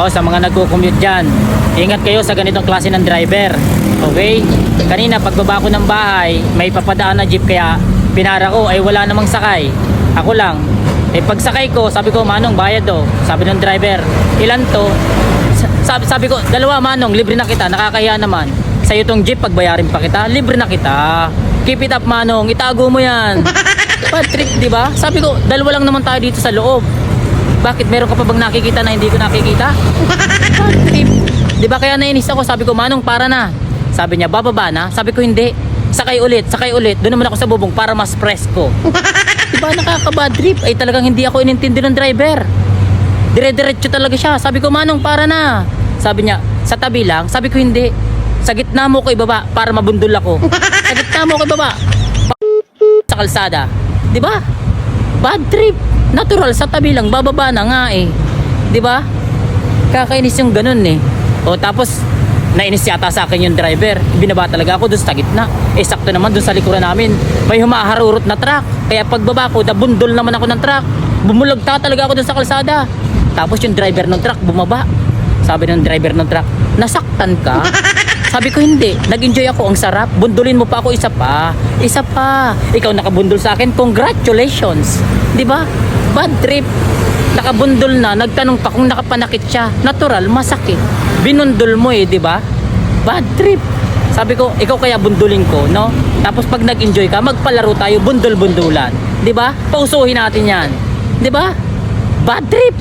O, sa mga nagko-commute dyan, ingat kayo sa ganitong klase ng driver. Okay? Kanina pagbaba ko ng bahay, may papadaan na jeep, kaya pinara ko ay wala namang sakay. Ako lang. Eh pagsakay ko, sabi ko, Manong, bayad do. Sabi ng driver, ilan to? Sabi ko, dalawa Manong, libre na kita, nakakahiya naman. Sa'yo tong jeep, pagbayarin pa kita, libre na kita. Keep it up Manong, itago mo yan. Bad trip, di ba? Sabi ko, dalawa lang naman tayo dito sa loob. Bakit meron ka pa bang nakikita na hindi ko nakikita? Bad trip. Di ba kaya nainis ako, sabi ko, Manong, para na. Sabi niya, bababa na? Sabi ko, hindi. Sakay ulit. Doon naman ako sa bubong para mas presko. Di ba nakaka-bad trip? Ay talagang hindi ako inintindi ng driver. Dire-diretso talaga siya. Sabi ko, Manong, para na. Sabi niya, sa tabi lang. Sabi ko, hindi. Sa gitna mo ko ibaba para mabundol ako. Sa gitna mo ko ibaba. Sa kalsada. Di ba? Bad trip. Natural, sa tabi lang. Bababa na nga eh. Di ba? Kakainis yung ganun eh. O tapos, nainis yata sa akin yung driver. Binaba talaga ako doon sa gitna. Eh sakto naman doon sa likuran namin, may humaharurot na truck. Kaya pagbaba ko, nabundol naman ako ng truck. Bumulagta talaga ako doon sa kalsada. Tapos yung driver ng truck bumaba. Sabi ng driver ng truck, nasaktan ka? Sabi ko, hindi. Nag-enjoy ako, ang sarap. Bundulin mo pa ako isa pa. Isa pa. Ikaw nakabundol sa akin, congratulations. Di ba? Bad trip. Nakabundol na, nagtanong pa kung nakapanakit siya. Natural, masakit. Binundol mo eh, di ba? Bad trip. Sabi ko, ikaw kaya bundulin ko, no? Tapos pag nag-enjoy ka, magpalaro tayo, bundol-bundulan. Di ba? Pausuhin natin yan. Di ba? Bad trip.